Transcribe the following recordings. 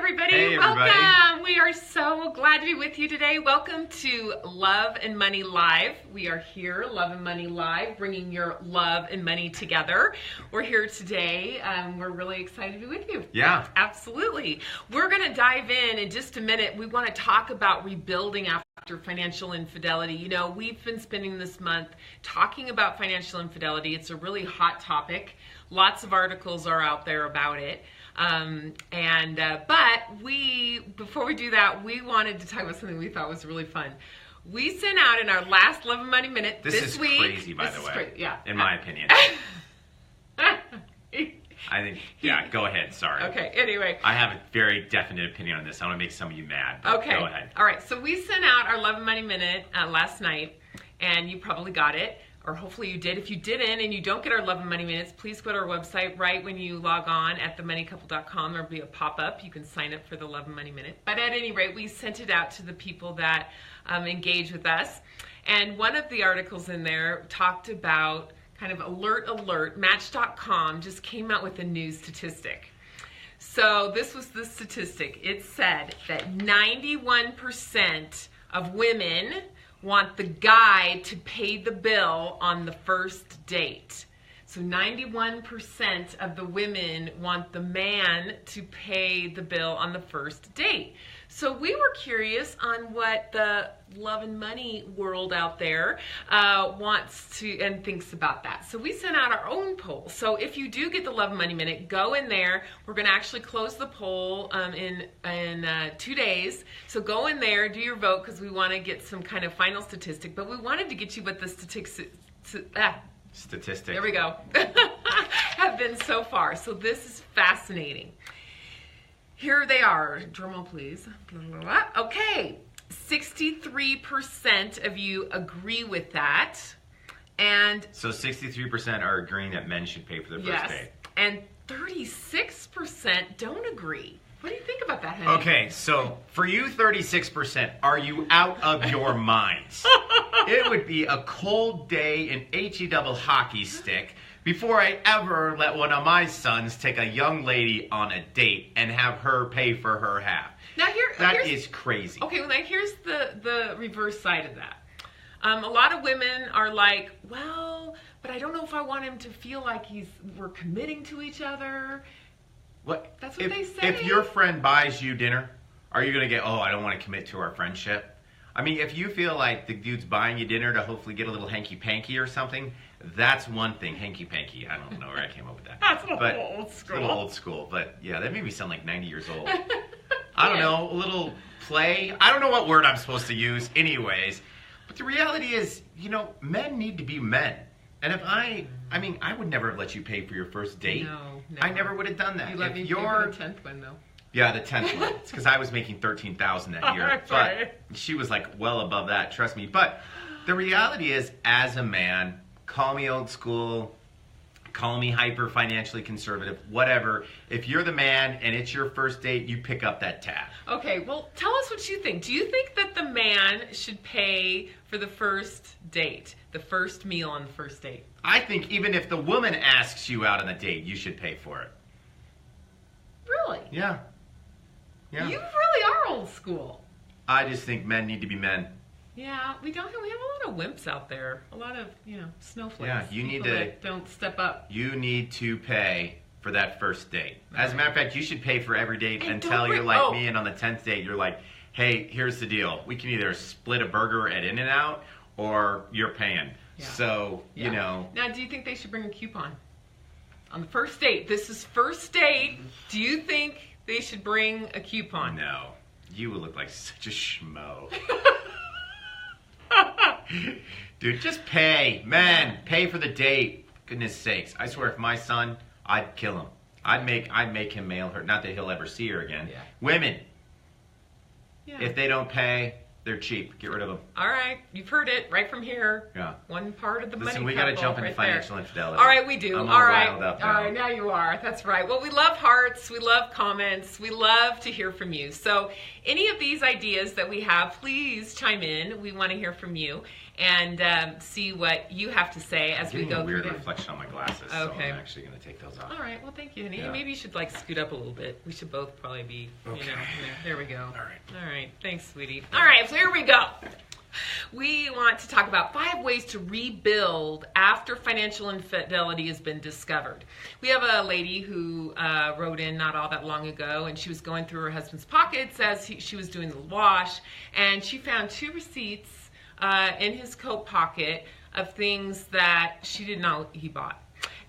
everybody. Hey, Welcome. everybody. We are so glad to be with you today. Welcome to Love and Money Live. We are here, Love and Money Live, bringing your love and money together. We're here today. We're really excited to be with you. Yeah. Absolutely. We're going to dive in just a minute. We want to talk about rebuilding after financial infidelity. You know, we've been spending this month talking about financial infidelity. It's a really hot topic. Lots of articles are out there about it. But before we do that, we wanted to talk about something we thought was really fun. We sent out in our last Love and Money Minute this week. This is crazy, by the way. Yeah. In my opinion. I think, yeah, go ahead, sorry. Okay, anyway. I have a very definite opinion on this. I want to make some of you mad, but okay. Go ahead. All right, so we sent out our Love and Money Minute last night, and you probably got it, or hopefully you did. If you didn't and you don't get our Love and Money Minutes, please go to our website right when you log on at themoneycouple.com. There'll be a pop-up. You can sign up for the Love and Money Minute. But at any rate, we sent it out to the people that engage with us. And one of the articles in there talked about kind of alert, Match.com just came out with a new statistic. So this was the statistic. It said that 91% of women want the guy to pay the bill on the first date. So 91% of the women want the man to pay the bill on the first date. So we were curious on what the love and money world out there wants to and thinks about that. So we sent out our own poll. So if you do get the Love and Money Minute, go in there. We're going to actually close the poll in 2 days. So go in there, do your vote, because we want to get some kind of final statistic. But we wanted to get you what the statistic. There we go. have been so far. So this is fascinating. Here they are. Drumroll, please. Okay. 63% of you agree with that. And so 63% are agreeing that men should pay for their first date. And 36% don't agree. What do you think about that, honey? Okay, so for you 36%, are you out of your minds? It would be a cold day in HE double hockey stick before I ever let one of my sons take a young lady on a date and have her pay for her half. Now that is crazy. Okay, well, now here's the reverse side of that. A lot of women are like, well, but I don't know if I want him to feel like we're committing to each other. What? That's what they say. If your friend buys you dinner, are you going to get, oh, I don't want to commit to our friendship? I mean, if you feel like the dude's buying you dinner to hopefully get a little hanky-panky or something, that's one thing. Hanky-panky. I don't know where I came up with that. That's a little old school. It's a little old school, but yeah, that made me sound like 90 years old. I don't know, a little play. I don't know what word I'm supposed to use anyways. But the reality is, you know, men need to be men. And if I would never have let you pay for your first date. No, never. I never would have done that. You let me pay for the 10th one, though. Yeah, the 10th one. It's because I was making $13,000 that year. That's but right. she was like well above that, trust me. But the reality is, as a man, call me old school, call me hyper financially conservative, whatever. If you're the man and it's your first date, you pick up that tab. Okay, well, tell us what you think. Do you think that the man should pay for the first date, the first meal on the first date? I think even if the woman asks you out on a date, you should pay for it. Really? Yeah. Yeah. You really are old school. I just think men need to be men. Yeah, we have a lot of wimps out there. A lot of, snowflakes. Yeah, you need People to that don't step up. You need to pay for that first date. As a matter of fact, you should pay for every date until you're like me, and on the 10th date, you're like, hey, here's the deal. We can either split a burger at In-N-Out or you're paying. Yeah. So, you know. Now, do you think they should bring a coupon? On the first date, this is first date, do you think they should bring a coupon? No. You would look like such a schmo. Dude, just pay. Men, pay for the date. Goodness sakes. I swear if my son, I'd kill him. I'd make him mail her. Not that he'll ever see her again. Yeah. Women, if they don't pay, they're cheap. Get rid of them. All right. You've heard it right from here. Yeah. One part of the money Listen, we got to jump into financial infidelity. All right, we do. I'm all right. All right, now you are. That's right. Well, we love hearts. We love comments. We love to hear from you. So any of these ideas that we have, please chime in. We want to hear from you. and see what you have to say as we go a weird through. reflection on my glasses, so I'm actually going to take those off. All right. Well, thank you, honey. Yeah. Maybe you should like scoot up a little bit. We should both probably be, there we go. All right. Thanks, sweetie. All right. So here we go. We want to talk about 5 ways to rebuild after financial infidelity has been discovered. We have a lady who wrote in not all that long ago, and she was going through her husband's pockets as she was doing the wash, and she found 2 receipts in his coat pocket of things that she didn't know he bought.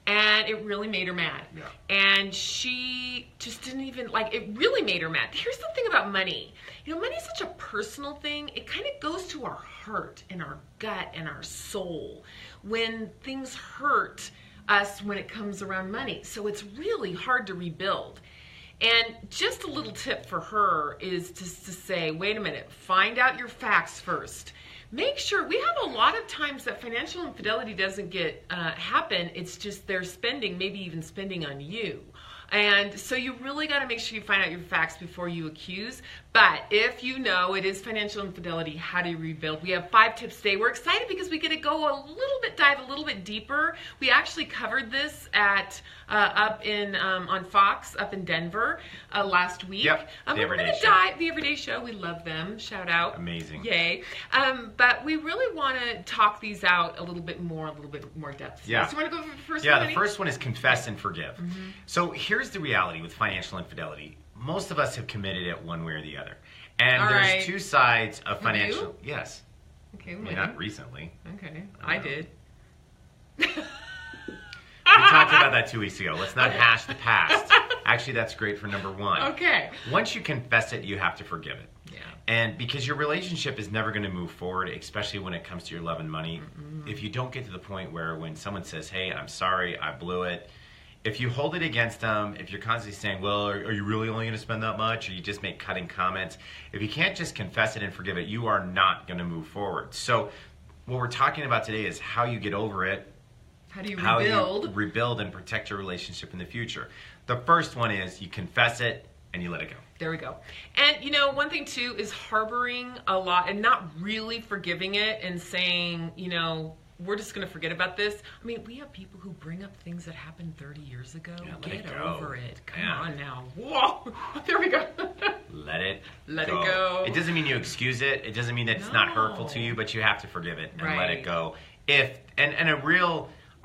And it really made her mad. Yeah. And she just didn't even, it really made her mad. Here's the thing about money. Money is such a personal thing. It kind of goes to our heart and our gut and our soul when things hurt us when it comes around money. So it's really hard to rebuild. And just a little tip for her is just to say, wait a minute, find out your facts first. Make sure, we have a lot of times that financial infidelity doesn't happen. It's just they're spending, maybe even spending on you. And so you really got to make sure you find out your facts before you accuse. But if you know it is financial infidelity, how do you rebuild? We have 5 tips today. We're excited because we get to go dive a little bit deeper. We actually covered this at up in on Fox up in Denver last week. Yep. We're going to dive the Everyday Show. We love them. Shout out. Amazing. Yay. But we really want to talk these out a little bit more depth. Yeah. So you want to go for the first one? Yeah, the honey? first one is confess and forgive. Mm-hmm. So here's the reality with financial infidelity. Most of us have committed it one way or the other. And there's 2 sides of financial... You? Yes. Okay. Not recently. Okay. I did. We talked about that 2 weeks ago. Let's not hash the past. Actually, that's great for number 1. Okay. Once you confess it, you have to forgive it. Yeah. And because your relationship is never going to move forward, especially when it comes to your love and money, if you don't get to the point where when someone says, hey, I'm sorry, I blew it, if you hold it against them, if you're constantly saying, well, are you really only going to spend that much? Or you just make cutting comments. If you can't just confess it and forgive it, you are not going to move forward. So what we're talking about today is how you get over it. How do you how rebuild? You rebuild and protect your relationship in the future. The first one is you confess it and you let it go. There we go. And, one thing, too, is harboring a lot and not really forgiving it and saying, we're just going to forget about this. I mean, we have people who bring up things that happened 30 years ago. Yeah, Get over it. Come Yeah. on now. Whoa. There we go. Let it go. It doesn't mean you excuse it. It doesn't mean that it's not hurtful to you, but you have to forgive it and let it go. And a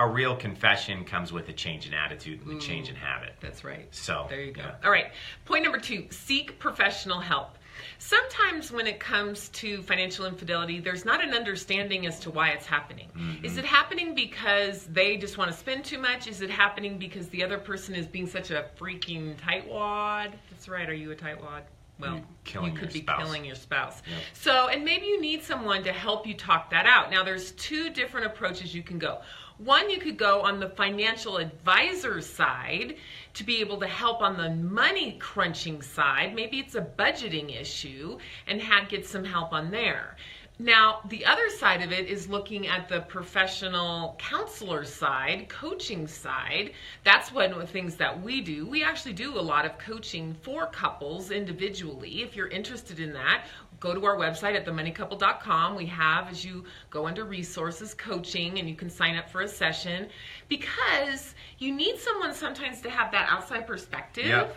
real confession comes with a change in attitude and a change in habit. That's right. So there you go. Yeah. All right. Point number 2, seek professional help. Sometimes when it comes to financial infidelity, there's not an understanding as to why it's happening. Mm-hmm. Is it happening because they just want to spend too much? Is it happening because the other person is being such a freaking tightwad? That's right. Are you a tightwad? Well, you could be killing your spouse. Yep. So, and maybe you need someone to help you talk that out. Now, there's 2 different approaches you can go. One, you could go on the financial advisor side to be able to help on the money crunching side. Maybe it's a budgeting issue and get some help on there. Now, the other side of it is looking at the professional counselor side, coaching side. That's one of the things that we do. We actually do a lot of coaching for couples individually. If you're interested in that, go to our website at themoneycouple.com. We have, as you go under resources, coaching, and you can sign up for a session because you need someone sometimes to have that outside perspective. Yep.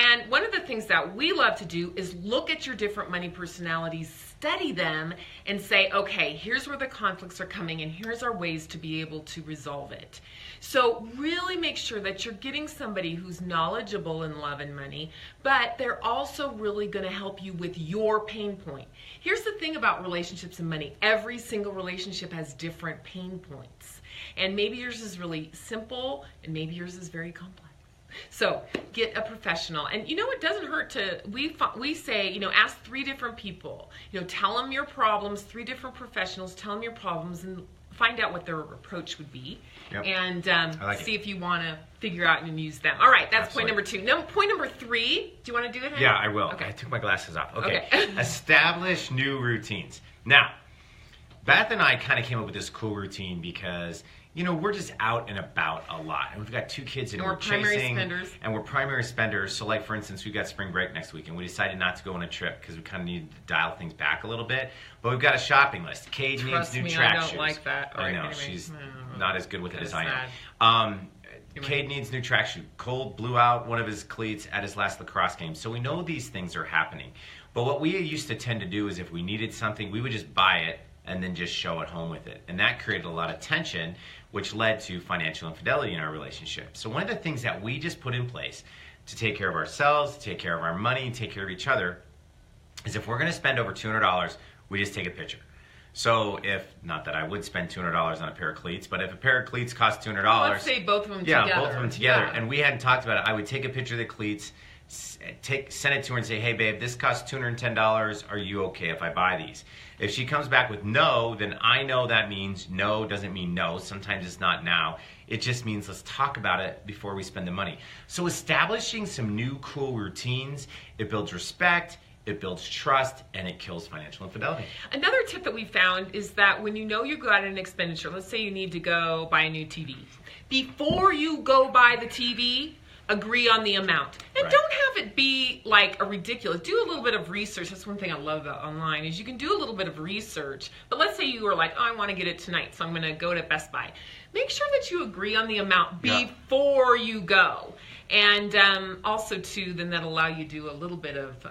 And one of the things that we love to do is look at your different money personalities, study them, and say, okay, here's where the conflicts are coming and here's our ways to be able to resolve it. So really make sure that you're getting somebody who's knowledgeable in love and money, but they're also really going to help you with your pain point. Here's the thing about relationships and money. Every single relationship has different pain points. And maybe yours is really simple and maybe yours is very complex. So get a professional. And it doesn't hurt to, we say, ask 3 different people. Tell them your problems, 3 different professionals, tell them your problems and find out what their approach would be. Yep. And see if you want to figure out and use them. All right, that's Absolutely. Point number 2. Now, point number 3, do you want to do it? Henry? Yeah, I will. Okay. I took my glasses off. Okay. Establish new routines. Now, Beth and I kind of came up with this cool routine because we're just out and about a lot, and we've got 2 kids, and we're primary chasing, spenders. and we're primary spenders. So, like for instance, we've got spring break next week, and we decided not to go on a trip because we kind of needed to dial things back a little bit. But we've got a shopping list. Kate needs new track shoes. I don't like that. I know, anyway. she's not as good with it as I sad. am. Cade needs new track shoe. Cole blew out one of his cleats at his last lacrosse game. So we know these things are happening. But what we used to tend to do is if we needed something, we would just buy it and then just show at home with it. And that created a lot of tension, which led to financial infidelity in our relationship. So one of the things that we just put in place to take care of ourselves, to take care of our money, take care of each other, is if we're going to spend over $200, we just take a picture. So not that I would spend $200 on a pair of cleats, but if a pair of cleats costs $200... Well, let's say both of them together. Yeah, both of them together. Yeah. And we hadn't talked about it. I would take a picture of the cleats, send it to her and say, hey, babe, this costs $210. Are you okay if I buy these? If she comes back with no, then I know that means no doesn't mean no. Sometimes it's not now. It just means let's talk about it before we spend the money. So establishing some new cool routines, it builds respect, it builds trust, and it kills financial infidelity. Another tip that we found is that when you know you've got an expenditure, let's say you need to go buy a new TV. Before you go buy the TV, agree on the amount. And Right. don't have it be like a ridiculous. Do a little bit of research. That's one thing I love about online is you can do a little bit of research. But let's say you were like, oh, I want to get it tonight, so I'm going to go to Best Buy. Make sure that you agree on the amount before you go. And also, too, then that'll allow you to do a little bit of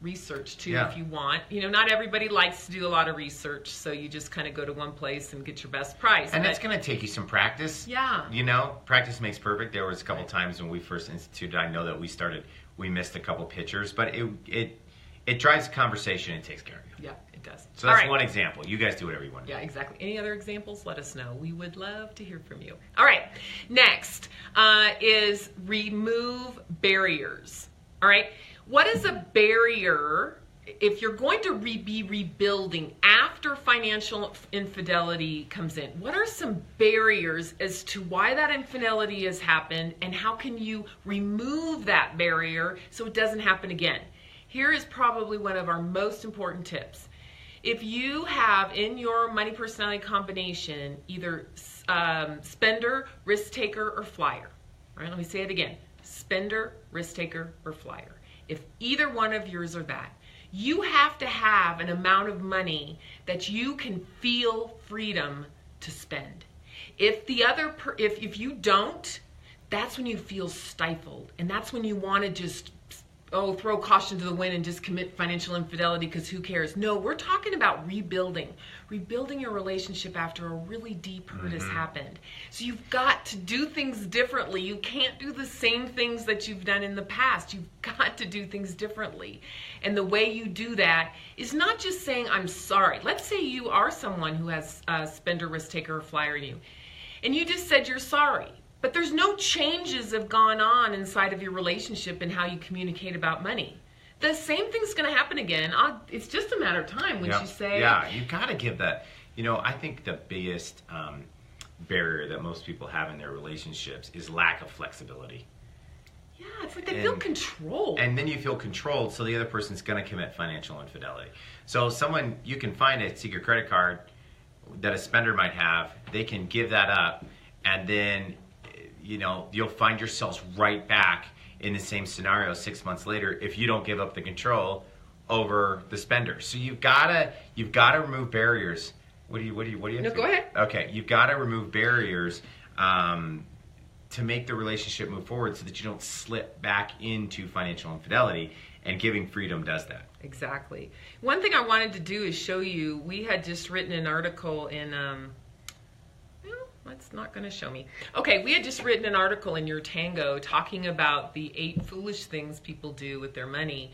research, too, if you want. Not everybody likes to do a lot of research, so you just kind of go to one place and get your best price. And that's going to take you some practice. Yeah. Practice makes perfect. There was a couple times when we first instituted, I know that we missed a couple pictures, but it drives a conversation and takes care of you. Yeah, it does. So that's one example. You guys do whatever you want to do. Yeah, exactly. Any other examples? Let us know. We would love to hear from you. All right. Next is remove barriers. All right. What is a barrier if you're going to be rebuilding after financial infidelity comes in? What are some barriers as to why that infidelity has happened, and how can you remove that barrier so it doesn't happen again? Here is probably one of our most important tips. If you have in your money personality combination either spender, risk taker, or flyer, all right, let me say it again, spender, risk taker, or flyer. If either one of yours are that, you have to have an amount of money that you can feel freedom to spend. If the other, if you don't, that's when you feel stifled, and that's when you want to just throw caution to the wind and just commit financial infidelity because who cares? No, we're talking about rebuilding your relationship after a really deep hurt has happened. So you've got to do things differently. You can't do the same things that you've done in the past. You've got to do things differently. And the way you do that is not just saying, I'm sorry. Let's say you are someone who has a spender, risk taker, or flyer in you, and you just said you're sorry. But there's no changes have gone on inside of your relationship and how you communicate about money. The same thing's going to happen again. It's just a matter of time when you say... Yeah, you've got to give that... I think the biggest barrier that most people have in their relationships is lack of flexibility. Yeah, it's like they feel controlled. And then you feel controlled, so the other person's going to commit financial infidelity. So you can find a secret credit card that a spender might have. They can give that up, and then... you'll find yourselves right back in the same scenario 6 months later if you don't give up the control over the spender. So you've got to remove barriers. What do you? No, go ahead. Okay, you've got to remove barriers to make the relationship move forward so that you don't slip back into financial infidelity. And giving freedom does that. Exactly. One thing I wanted to do is show you. We had just written an article in. It's not going to show me. Okay, we had just written an article in Your Tango talking about the 8 foolish things people do with their money.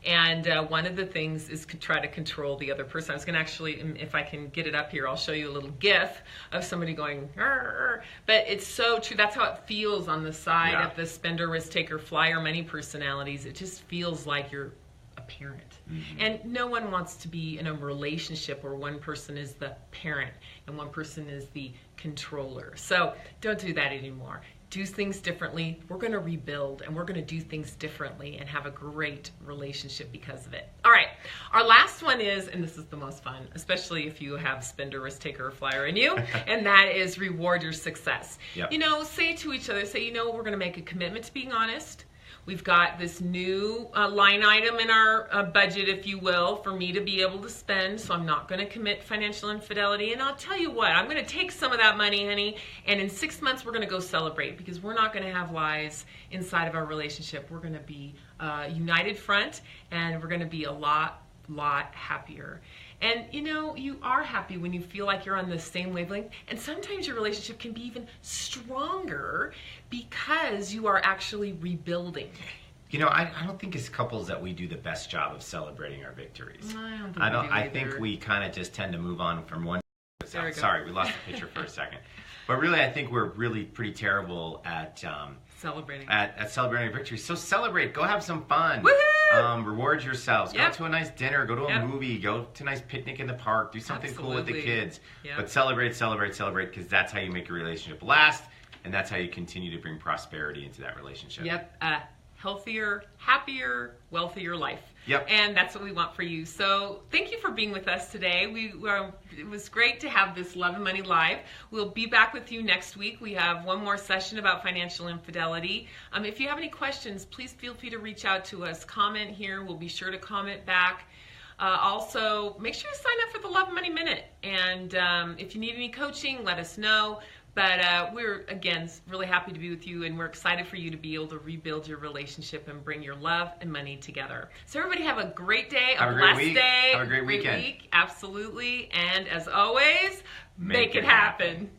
And one of the things is to try to control the other person. I was going to actually, if I can get it up here, I'll show you a little GIF of somebody going, "Arr." But it's so true. That's how it feels on the side of the spender, risk taker, flyer money personalities. It just feels like you're a parent. And no one wants to be in a relationship where one person is the parent and one person is the controller. So don't do that anymore. do things differently. We're going to rebuild, and we're going to do things differently and have a great relationship because of it. All right. Our last one is, and this is the most fun, especially if you have spender, risk taker, or flyer in you, and that is reward your success. Yep. Say to each other, we're going to make a commitment to being honest. We've got this new line item in our budget, if you will, for me to be able to spend, so I'm not going to commit financial infidelity. And I'll tell you what, I'm going to take some of that money, honey, and in 6 months we're going to go celebrate, because we're not going to have lies inside of our relationship. We're going to be united front, and we're going to be a lot happier. And you are happy when you feel like you're on the same wavelength. And sometimes your relationship can be even stronger because you are actually rebuilding. I don't think as couples that we do the best job of celebrating our victories. I think we kind of just tend to move on from one. Sorry, we lost the picture for a second. But really, I think we're really pretty terrible at celebrating. At celebrating victories. So celebrate. Go have some fun. Woohoo! Reward yourselves. Yep. Go to a nice dinner. Go to a Yep. movie. Go to a nice picnic in the park. Do something cool with the kids. Yep. But celebrate, because that's how you make your relationship last, and that's how you continue to bring prosperity into that relationship. Yep. Healthier, happier, wealthier life. Yep. And that's what we want for you. So thank you for being with us today. It was great to have this Love and Money Live. We'll be back with you next week. We have one more session about financial infidelity. If you have any questions, please feel free to reach out to us. Comment here. We'll be sure to comment back. Also, make sure you sign up for the Love and Money Minute. And if you need any coaching, let us know. But we're, again, really happy to be with you, and we're excited for you to be able to rebuild your relationship and bring your love and money together. So everybody have a great day, a blessed day. Have a great weekend. Week. Absolutely. And as always, make it happen.